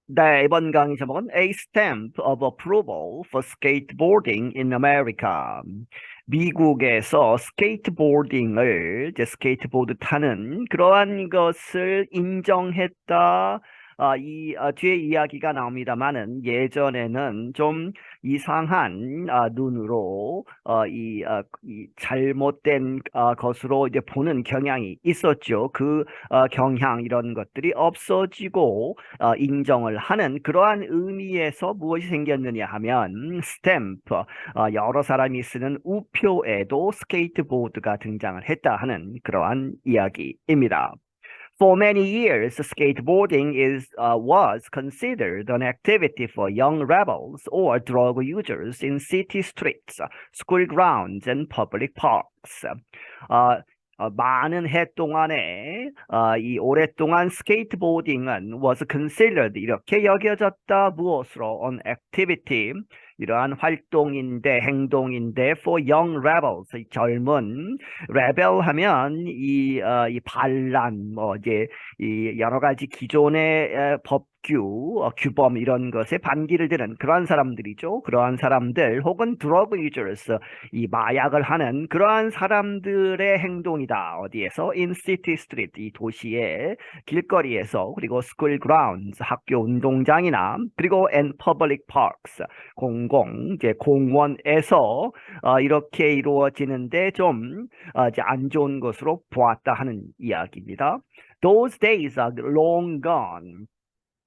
네, 이번 강의 제목은 A Stamp of Approval for Skateboarding in America. 미국에서 스케이트보딩을, 이제 스케이트보드 타는 그러한 것을 인정했다. 뒤에 이야기가 나옵니다만은 예전에는 좀 이상한 눈으로 이 잘못된 것으로 이제 보는 경향이 있었죠. 그 경향 이런 것들이 없어지고 인정을 하는 그러한 의미에서 무엇이 생겼느냐 하면 스탬프, 여러 사람이 쓰는 우표에도 스케이트보드가 등장을 했다 하는 그러한 이야기입니다. For many years, skateboarding was considered an activity for young rebels or drug users in city streets, school grounds, and public parks. 어, 많은 해 동안에 이 오랫동안 스케이트보딩은 was considered 이렇게 여겨졌다. 무엇으로? An activity 이러한 활동인데 행동인데 for young rebels 젊은 레벨 하면 이 반란 뭐 이제 이 여러 가지 기존의 규범 이런 것에 반기를 드는 그러한 사람들이죠. 그러한 사람들 혹은 드러그 유저스 이 마약을 하는 그러한 사람들의 행동이다. 어디에서? In city street 이 도시의 길거리에서 그리고 school grounds 학교 운동장이나 그리고 and public parks 이제 공원에서 이렇게 이루어지는데 좀 이제 안 좋은 것으로 보았다 하는 이야기입니다. Those days are long gone.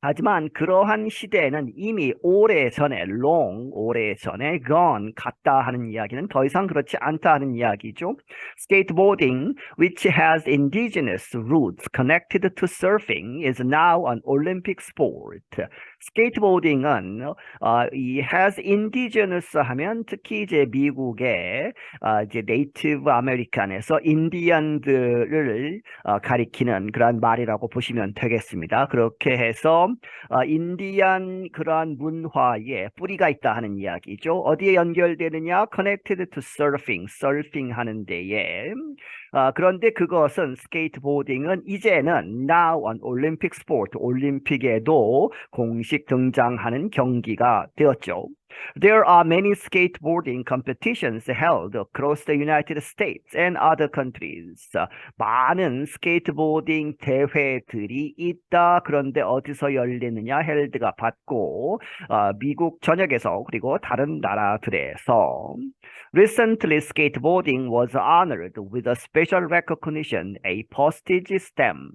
하지만 그러한 시대에는 이미 오래전에 오래전에 gone 갔다 하는 이야기는 더 이상 그렇지 않다 하는 이야기죠. Skateboarding, which has indigenous roots connected to surfing, is now an Olympic sport. 스케이트보딩은 이 has indigenous 하면 특히 이제 미국의 이제 네이티브 아메리칸에서 인디언들을 가리키는 그런 말이라고 보시면 되겠습니다. 그렇게 해서 인디안 그러한 문화에 뿌리가 있다 하는 이야기죠. 어디에 연결되느냐? Connected to surfing, 서핑 하는 데에. 그런데 그것은 스케이트보딩은 이제는 now an Olympic sport, 올림픽에도 공식 등장하는 경기가 되었죠. There are many skateboarding competitions held across the United States and other countries. 많은 스케이트보딩 대회들이 있다. 그런데 어디서 열리느냐? 헬드가 받고 미국 전역에서 그리고 다른 나라들에서. Recently, skateboarding was honored with a special recognition, a postage stamp.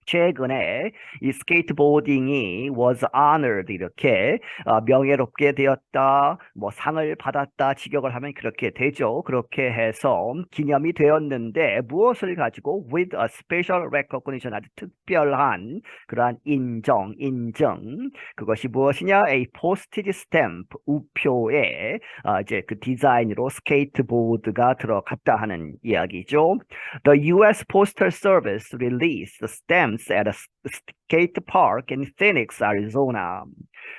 최근에 이 스케이트보딩이 was honored 이렇게 명예롭게 되었다, 뭐 상을 받았다, 직역을 하면 그렇게 되죠. 그렇게 해서 기념이 되었는데 무엇을 가지고 with a special recognition 아주 특별한 그러한 인정. 그것이 무엇이냐? A postage stamp 우표에 이제 그 디자인으로 스케이트보드가 들어갔다 하는 이야기죠. The U.S. Postal Service released stamps at a skate park in Phoenix, Arizona.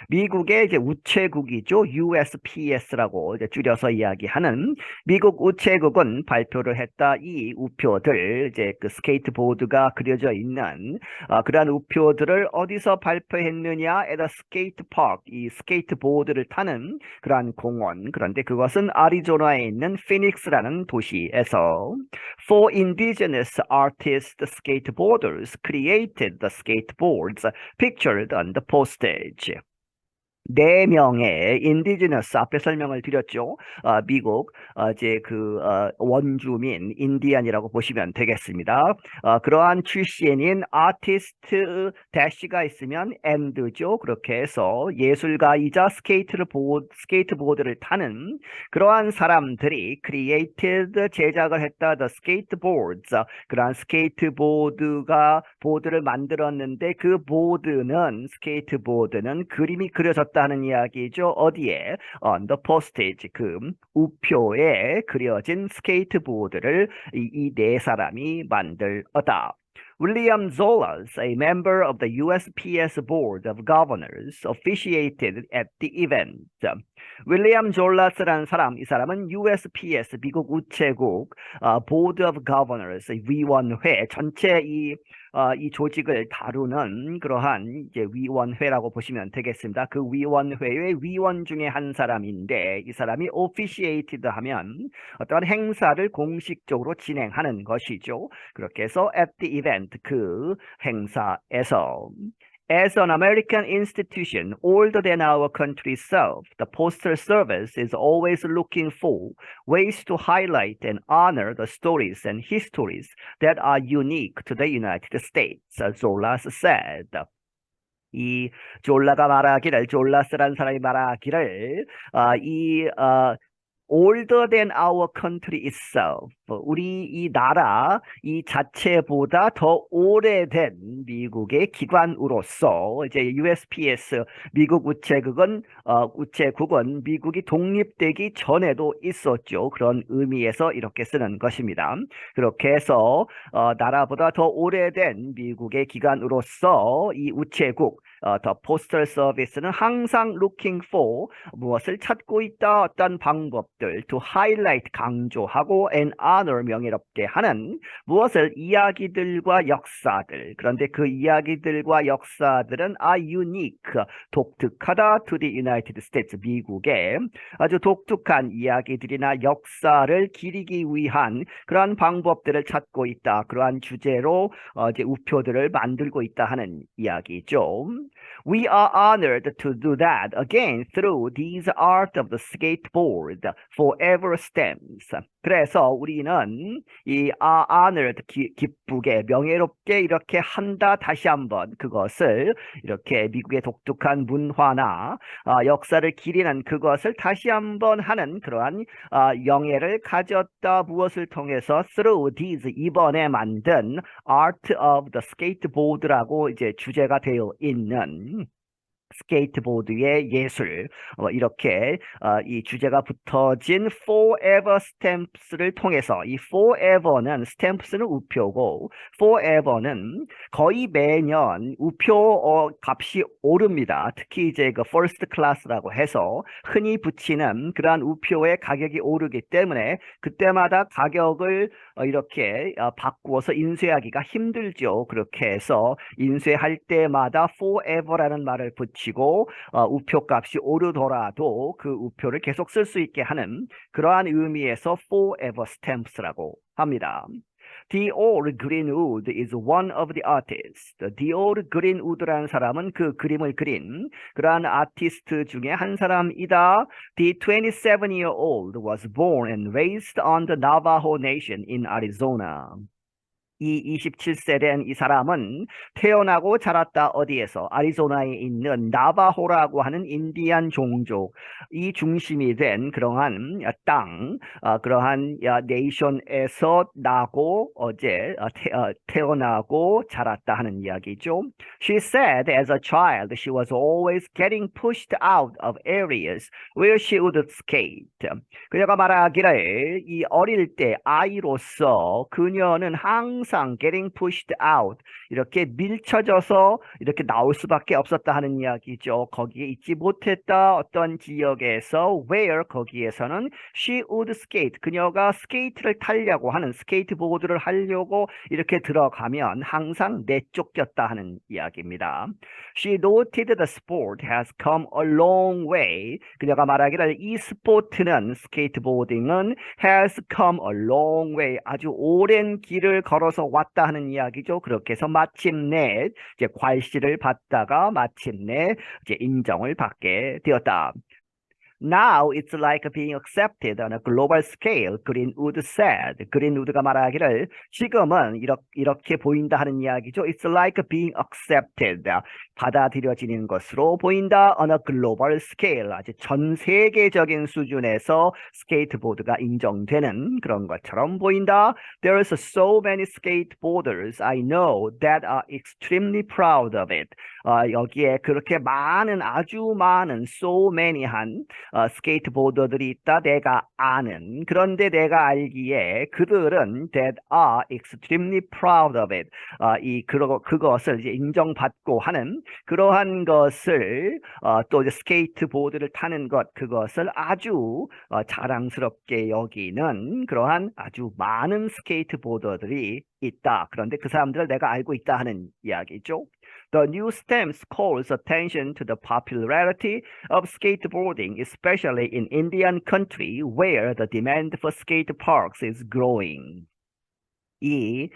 미국의 이제 우체국이죠. USPS라고 이제 줄여서 이야기하는 미국 우체국은 발표를 했다. 이 우표들 이제 그 스케이트보드가 그려져 있는 그러한 우표들을 어디서 발표했느냐? at a skate park. 이 스케이트보드를 타는 그러한 공원. 그런데 그것은 아리조나에 있는 피닉스라는 도시에서 Four indigenous artist skateboarders created the skateboards pictured on the postage. 4명의 인디지너스 앞에 설명을 드렸죠. 미국 이제 그 원주민 인디안이라고 보시면 되겠습니다. 그러한 출신인 아티스트 대시가 있으면 and죠. 그렇게 해서 예술가이자 스케이트보드를 타는 그러한 사람들이 created 제작을 했다. The skateboards 그러한 보드를 만들었는데 그 스케이트보드는 그림이 그려졌다 하는 이야기죠. 어디에? On the postage, 그 우표에 그려진 스케이트보드를 이 네 사람이 만들었다. William Zolas, a member of the USPS Board of Governors, officiated at the event. 윌리엄 졸라스라는 사람, 이 사람은 USPS, 미국 우체국, Board of Governors, 위원회, 전체 이 이 조직을 다루는 그러한 이제 위원회라고 보시면 되겠습니다. 그 위원회의 위원 중에 한 사람인데 이 사람이 officiated 하면 어떤 행사를 공식적으로 진행하는 것이죠. 그렇게 해서 at the event 그 행사에서 As an American institution older than our country itself, the Postal Service is always looking for ways to highlight and honor the stories and histories that are unique to the United States, Zolas said. 이 졸라가 말하기를, 졸라스라는 사람이 말하기를, older than our country itself. 우리 이 나라 이 자체보다 더 오래된 미국의 기관으로서 이제 USPS 미국 우체국은 미국이 독립되기 전에도 있었죠. 그런 의미에서 이렇게 쓰는 것입니다. 그렇게 해서 나라보다 더 오래된 미국의 기관으로서 이 우체국 The Postal Service는 항상 looking for 무엇을 찾고 있다 어떤 방법들 to highlight 강조하고 and honor 명예롭게 하는 무엇을 이야기들과 역사들 그런데 그 이야기들과 역사들은 are unique 독특하다 to the United States 미국의 아주 독특한 이야기들이나 역사를 기리기 위한 그러한 방법들을 찾고 있다 그러한 주제로 이제 우표들을 만들고 있다 하는 이야기죠. We are honored to do that again through these art of the skateboard forever stems. 그래서 우리는 이 are honored 기쁘게 명예롭게 이렇게 한다 다시 한번 그것을 이렇게 미국의 독특한 문화나 역사를 기리는 그것을 다시 한번 하는 그러한 영예를 가졌다 무엇을 통해서 through these 이번에 만든 art of the skateboard라고 이제 주제가 되어 있는 스케이트보드의 예술 이렇게 이 주제가 붙어진 forever stamps를 통해서 이 forever는 stamps는 우표고 forever는 거의 매년 우표 값이 오릅니다. 특히 이제 그 first class라고 해서 흔히 붙이는 그러한 우표의 가격이 오르기 때문에 그때마다 가격을 이렇게 바꾸어서 인쇄하기가 힘들죠. 그렇게 해서 인쇄할 때마다 forever라는 말을 붙이고 우표값이 오르더라도 그 우표를 계속 쓸 수 있게 하는 그러한 의미에서 forever stamps라고 합니다. Dior Greenwood is one of the artists. Dior Greenwood라는 사람은 그 그림을 그린 그러한 아티스트 중에 한 사람이다. The 27-year-old was born and raised on the Navajo Nation in Arizona. 이 27세 된 이 사람은 태어나고 자랐다 어디에서 아리조나에 있는 나바호라고 하는 인디안 종족 이 중심이 된 그러한 땅 그러한 네이션에서 나고 태어나고 자랐다 하는 이야기죠. She said as a child she was always getting pushed out of areas where she would skate. 그녀가 말하기를 이 어릴 때 아이로서 그녀는 항상 getting pushed out 이렇게 밀쳐져서 이렇게 나올 수밖에 없었다 하는 이야기죠. 거기에 있지 못했다 어떤 지역에서 where 거기에서는 she would skate 그녀가 스케이트를 타려고 하는 스케이트보드를 하려고 이렇게 들어가면 항상 내쫓겼다 하는 이야기입니다. She noted the sport has come a long way 그녀가 말하기를 이 스포츠는 스케이트보딩은 has come a long way 아주 오랜 길을 걸어서 왔다 하는 이야기죠. 그렇게 해서 마침내 이제 괄시를 받다가 마침내 이제 인정을 받게 되었다. Now it's like being accepted on a global scale, Greenwood said. 그린우드가 말하기를 지금은 이렇게 보인다 하는 이야기죠. It's like being accepted. 받아들여지는 것으로 보인다 on a global scale. 아주 전 세계적인 수준에서 스케이트보드가 인정되는 그런 것처럼 보인다. There's so many skateboarders I know that are extremely proud of it. 여기에 그렇게 많은 아주 많은 so many한 스케이트보더들이 있다 내가 아는 그런데 내가 알기에 그들은 that are extremely proud of it 그것을 이제 인정받고 하는 그러한 것을 또 이제 스케이트보드를 타는 것 그것을 아주 자랑스럽게 여기는 그러한 아주 많은 스케이트보더들이 있다. 그런데 그 사람들을 내가 알고 있다 하는 이야기죠. The new stamps calls attention to the popularity of skateboarding, especially in Indian country where the demand for skate parks is growing. 이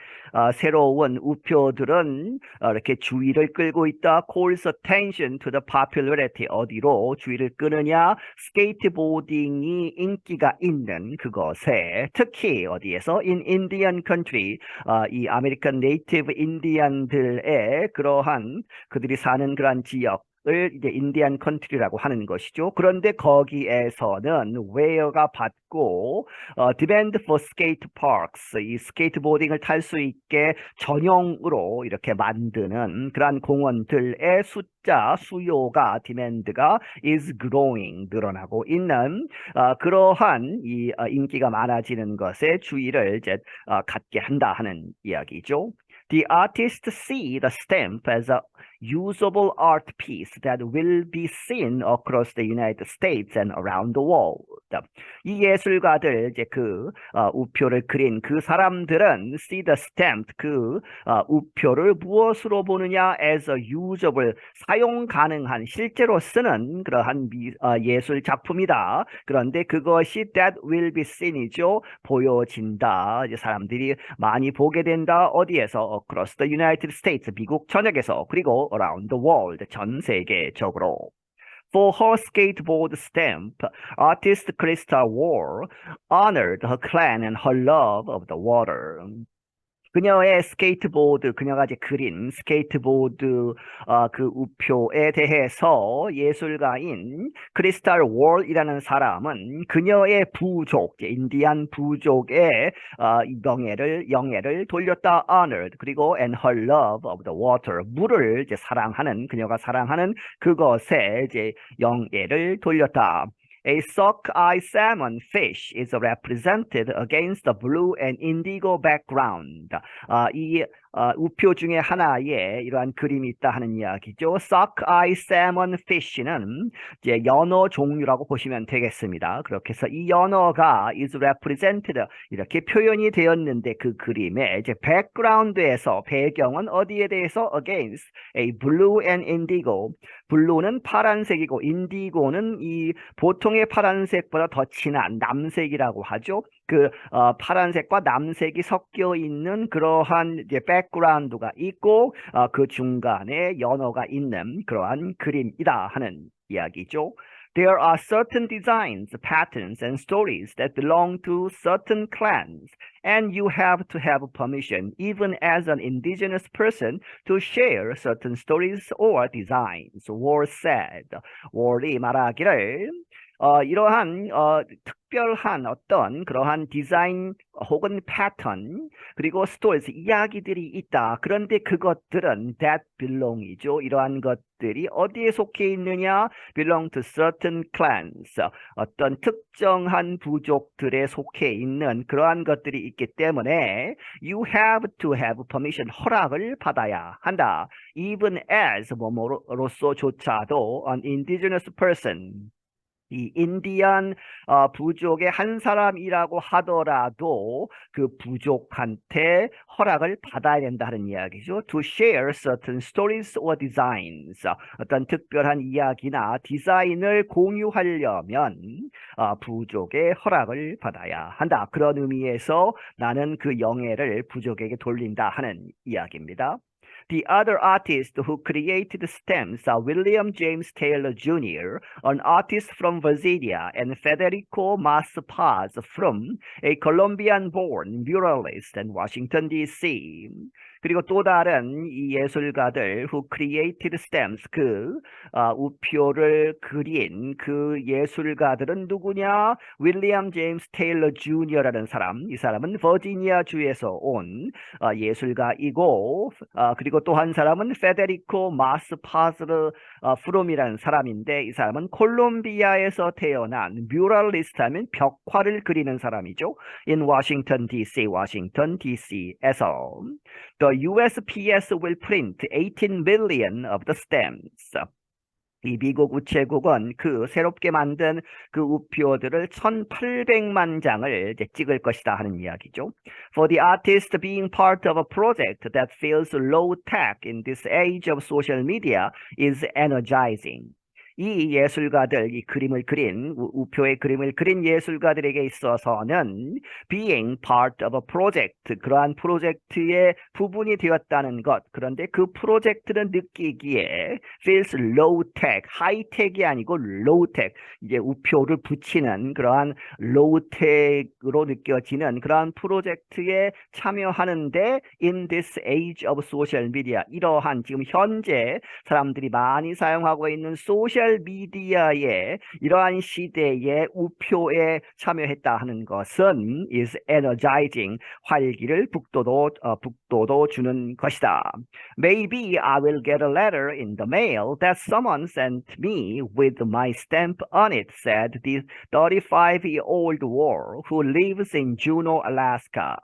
새로운 우표들은 이렇게 주의를 끌고 있다. calls attention to the popularity. 어디로 주의를 끄느냐? 스케이트보딩이 인기가 있는 그것에 특히 어디에서? in Indian country. 이 아메리칸 네이티브 인디언들의 그러한 그들이 사는 그러한 지역 을 이제 인디안 컨트리라고 하는 것이죠. 그런데 거기에서는 where가 받고 demand for skate parks 이 스케이트보딩을 탈 수 있게 전용으로 이렇게 만드는 그러한 공원들의 숫자 수요가 demand가 is growing 늘어나고 있는 그러한 이 인기가 많아지는 것에 주의를 이제 갖게 한다 하는 이야기죠. The artists see the stamp as a usable art piece that will be seen across the United States and around the world. 이 예술가들 이제 그 우표를 그린 그 사람들은 see the stamp 그 우표를 무엇으로 보느냐 as a usable 사용 가능한 실제로 쓰는 그러한 예술 작품이다. 그런데 그것이 that will be seen이죠. 보여진다. 이제 사람들이 많이 보게 된다. 어디에서? Across the United States 미국 전역에서 그리고 around the world 전 세계적으로. For her skateboard stamp, artist Krista Ward honored her clan and her love of the water. 그녀의 스케이트보드, 그녀가 이제 그린 스케이트보드 그 우표에 대해서 예술가인 크리스탈 월이라는 사람은 그녀의 부족, 인디안 부족의 영예를 돌렸다, honored. 그리고 and her love of the water, 물을 이제 사랑하는, 그녀가 사랑하는 그것에 이제 영예를 돌렸다. A sockeye salmon fish is represented against the blue and indigo background. 이 우표 중에 하나에 이러한 그림이 있다 하는 이야기죠. sockeye salmon fish는 이제 연어 종류라고 보시면 되겠습니다. 그렇게 해서 이 연어가 is represented 이렇게 표현이 되었는데 그 그림에 이제 background에서 배경은 어디에 대해서 against a blue and indigo. 블루는 파란색이고 인디고는 이 보통의 파란색보다 더 진한 남색이라고 하죠. 그 파란색과 남색이 섞여 있는 그러한 이제 백그라운드가 있고 그 중간에 연어가 있는 그러한 그림이다 하는 이야기죠. There are certain designs, patterns, and stories that belong to certain clans, and you have to have permission, even as an indigenous person, to share certain stories or designs. Ward said. Ward이 말하기를 이러한 특별한 어떤 그러한 디자인 혹은 패턴 그리고 스토리즈 이야기들이 있다. 그런데 그것들은 that belong이죠. 이러한 것들이 어디에 속해 있느냐? belong to certain clans. 어떤 특정한 부족들에 속해 있는 그러한 것들이 있기 때문에 you have to have permission. 허락을 받아야 한다. even as 뭐뭐로서조차도 an indigenous person. 이 인디안 부족의 한 사람이라고 하더라도 그 부족한테 허락을 받아야 된다는 이야기죠. To share certain stories or designs. 어떤 특별한 이야기나 디자인을 공유하려면 부족의 허락을 받아야 한다. 그런 의미에서 나는 그 영예를 부족에게 돌린다 하는 이야기입니다. The other artists who created stamps are William James Taylor Jr., an artist from Virginia, and Federico Mas-Paz from a Colombian-born muralist in Washington, D.C. 그리고 또 다른 이 예술가들 who created stamps, 그 우표를 그린 그 예술가들은 누구냐? 윌리엄 제임스 테일러 주니어라는 사람, 이 사람은 버지니아 주에서 온 예술가이고 그리고 또 한 사람은 페데리코 마스파즈르 프롬이라는 사람인데 이 사람은 콜롬비아에서 태어난 뮤럴리스트 하면 벽화를 그리는 사람이죠. In Washington, D.C. 워싱턴 DC에서 The USPS will print 18 million of the stamps. 이 미국 우체국은 그 새롭게 만든 그 우표들을 1,800만 장을 이제 찍을 것이다 하는 이야기죠. For the artist being part of a project that feels low tech in this age of social media is energizing. 이 예술가들, 이 그림을 그린, 우표의 그림을 그린 예술가들에게 있어서는 being part of a project, 그러한 프로젝트의 부분이 되었다는 것. 그런데 그 프로젝트는 느끼기에 feels low tech, 하이텍이 아니고 low tech, 이제 우표를 붙이는 그러한 low tech으로 느껴지는 그러한 프로젝트에 참여하는데 in this age of social media, 이러한 지금 현재 사람들이 많이 사용하고 있는 소셜 미디어의 이러한 시대의 우표에 참여했다 하는 것은 is energizing, 활기를 북돋워 주는 것이다. Maybe I will get a letter in the mail that someone sent me with my stamp on it, said the 35-year-old war who lives in Juneau, Alaska.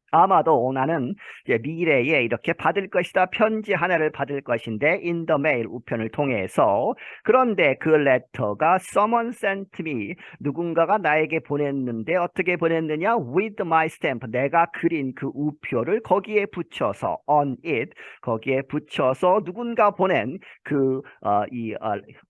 아마도 나는 이제 미래에 이렇게 받을 것이다. 편지 하나를 받을 것인데 in the mail 우편을 통해서. 그런데 그 레터가 someone sent me, 누군가가 나에게 보냈는데 어떻게 보냈느냐? with my stamp, 내가 그린 그 우표를 거기에 붙여서 on it, 거기에 붙여서 누군가 보낸 그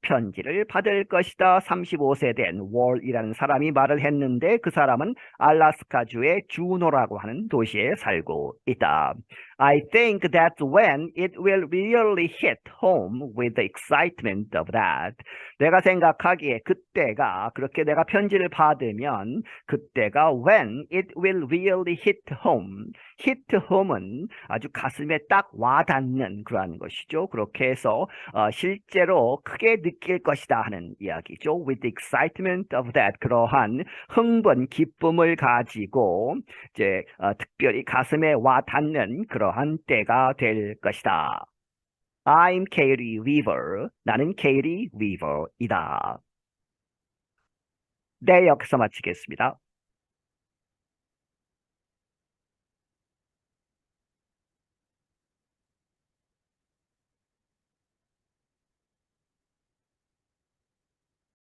편지를 받을 것이다. 35세 된 월이라는 사람이 말을 했는데 그 사람은 알라스카주의 주노라고 하는 도시에 살고 있다. I think that's when it will really hit home with the excitement of that. 내가 생각하기에 그때가, 그렇게 내가 편지를 받으면 그때가 when it will really hit home. hit home은 아주 가슴에 딱 와닿는 그러한 것이죠. 그렇게 해서 실제로 크게 느낄 것이다 하는 이야기죠. With the excitement of that, 그러한 흥분, 기쁨을 가지고 이제 특별히 가슴에 와닿는 그러한 때가 될 것이다. I'm Katie Weaver. 나는 Katie Weaver이다. 네, 여기서 마치겠습니다.